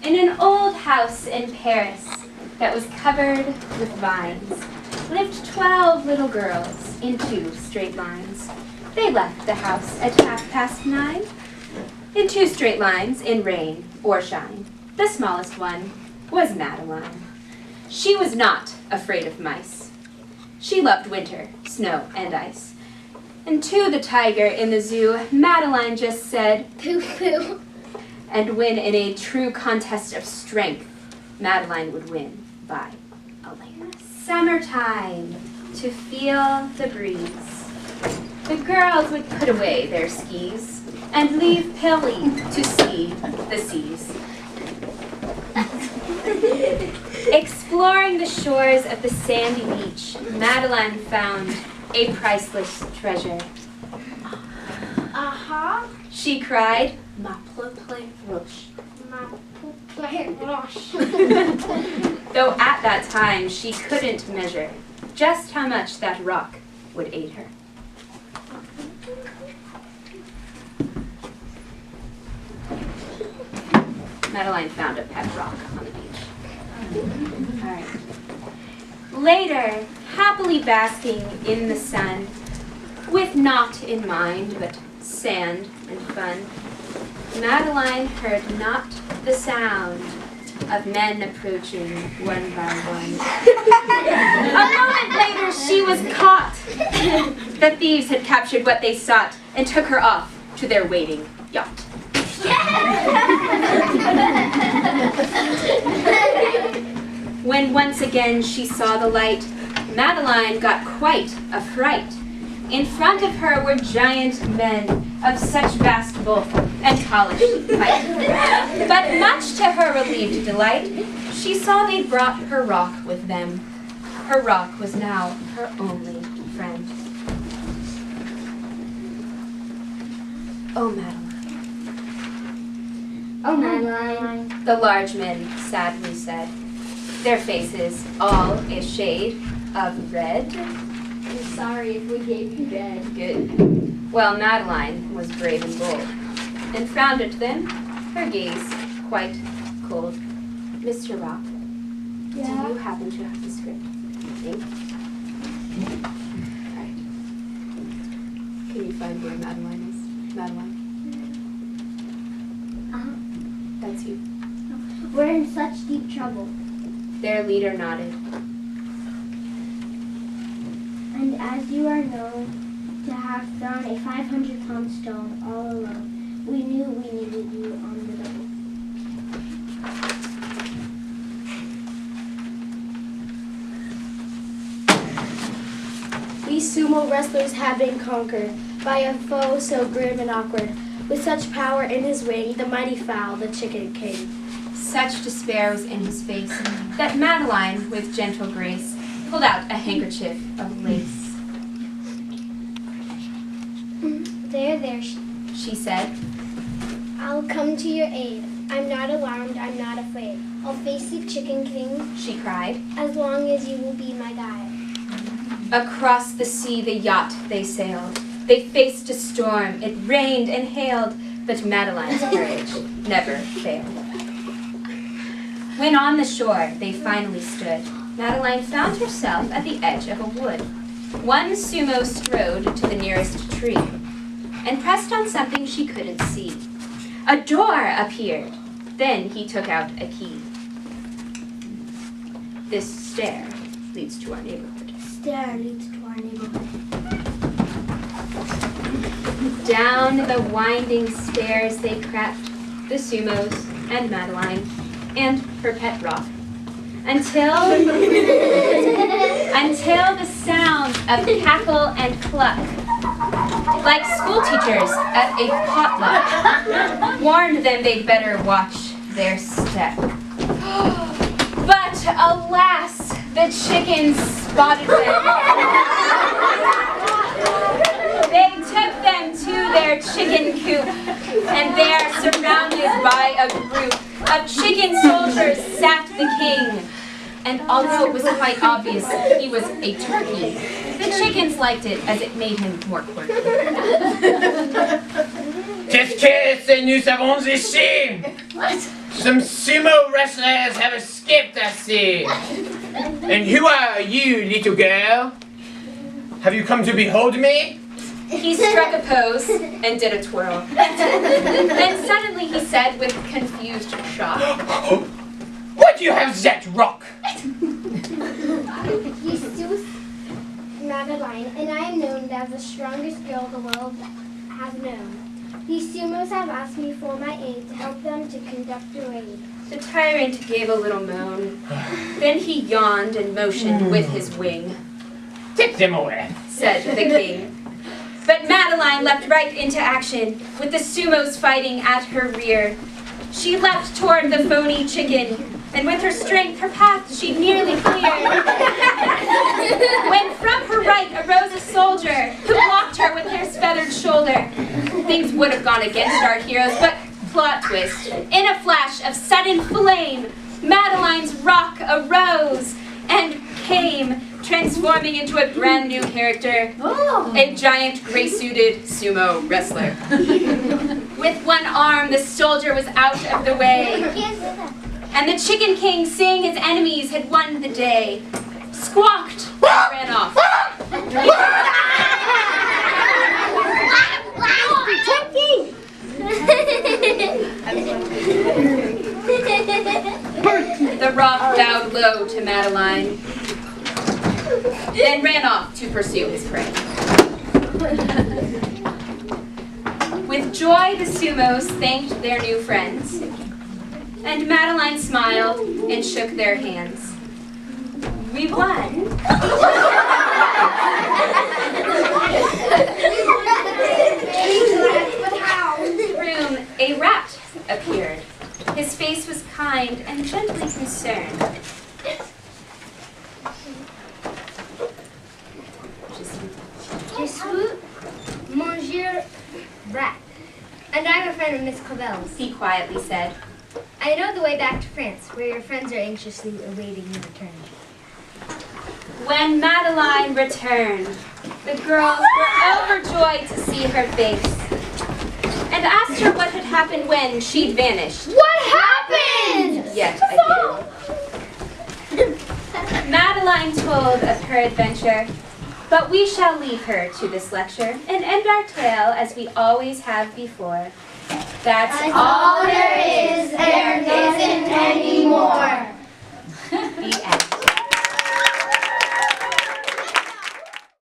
In an old house in Paris that was covered with vines lived 12 little girls in 2 straight lines. They left the house at 9:30, in 2 straight lines, in rain or shine. The smallest one was Madeline. She was not afraid of mice. She loved winter, snow, and ice. And to the tiger in the zoo, Madeline just said, "Pooh, pooh." And when in a true contest of strength, Madeline would win by a length. Summertime, to feel the breeze. The girls would put away their skis and leave Pilly to see the seas. Exploring the shores of the sandy beach, Madeline found a priceless treasure. Aha! She cried, "Ma plaie roche." Ma plaie roche. Though at that time she couldn't measure just how much that rock would aid her. Madeline found a pet rock on the beach. All right. Later, happily basking in the sun, with naught in mind but sand and fun, Madeline heard not the sound of men approaching one by one. A moment later, she was caught. The thieves had captured what they sought and took her off to their waiting yacht. When once again she saw the light, Madeline got quite a fright. In front of her were giant men of such vast bulk and polished height. But much to her relieved delight, she saw they brought her rock with them. Her rock was now her only friend. Oh, Madeline. Oh, Madeline. The large men sadly said, their faces all a shade of red. I'm sorry if we gave you red. Good. Well, Madeline was brave and bold, and frowned at them, her gaze quite cold. Mr. Rock, Yeah? do you happen to have the script? Ink? Right. Can you find where Madeline is? Madeline? That's you. We're in such deep trouble. Their leader nodded. And as you are known to have thrown a 500-pound stone all alone, we knew we needed you on the double. We sumo wrestlers have been conquered by a foe so grim and awkward, with such power in his wing, the mighty fowl, the Chicken King. Such despair was in his face that Madeline, with gentle grace, pulled out a handkerchief of lace. There, She said, I'll come to your aid. I'm not alarmed, I'm not afraid. I'll face the Chicken King she cried. as long as you will be my guide. Across the sea the yacht they sailed. They faced a storm, it rained and hailed, but Madeline's courage never failed. When on the shore they finally stood, Madeline found herself at the edge of a wood. One sumo strode to the nearest tree and pressed on something she couldn't see. A door appeared. Then he took out a key. This stair leads to our neighborhood. Stair leads to our neighborhood. Down the winding stairs they crept, the sumos and Madeline and her pet rock, until the sound of cackle and cluck, like school teachers at a potluck, warned them they'd better watch their step. But alas, the chickens spotted them. They took them to their chicken coop, and there, surrounded by a group of chicken soldiers, sat the king. And although it was quite obvious he was a turkey, the chickens liked it as it made him more quirky. Qu'est-ce que nous avons ici? Some sumo wrestlers have escaped, I see. And who are you, little girl? Have you come to behold me? He struck a pose and did a twirl. Then suddenly he said with confused shock, Why do you have that rock? Jesus, Madeline, and I am known as the strongest girl the world has known. These sumos have asked me for my aid to help them to conduct a raid. The tyrant gave a little moan. Then he yawned and motioned with his wing. Take them away, Said the king. But Madeline leapt right into action, with the sumos fighting at her rear. She leapt toward the phony chicken, and with her strength her path she nearly cleared. When from her right arose a soldier, who blocked her with his feathered shoulder. Things would have gone against our heroes, but plot twist. In a flash of sudden flame, Madeline's rock arose and came, transforming into a brand new character, a giant gray-suited sumo wrestler. With one arm, the soldier was out of the way, and the Chicken King, seeing his enemies had won the day, squawked and ran off. The rock bowed low to Madeline, then ran off to pursue his prey. With joy, the sumos thanked their new friends, and Madeline smiled and shook their hands. We won. Room, a rat appeared. His face was kind and gently concerned. Je suis Monsieur Rat, and I'm a friend of Miss Clavel's. He quietly said. I know the way back to France, where your friends are anxiously awaiting your return. When Madeline returned, the girls were overjoyed to see her face, and asked her what had happened when she'd vanished. What happened? Yet again. Madeline told of her adventure, but we shall leave her to this lecture and end our tale as we always have before. That's all there is, there isn't any more. The end.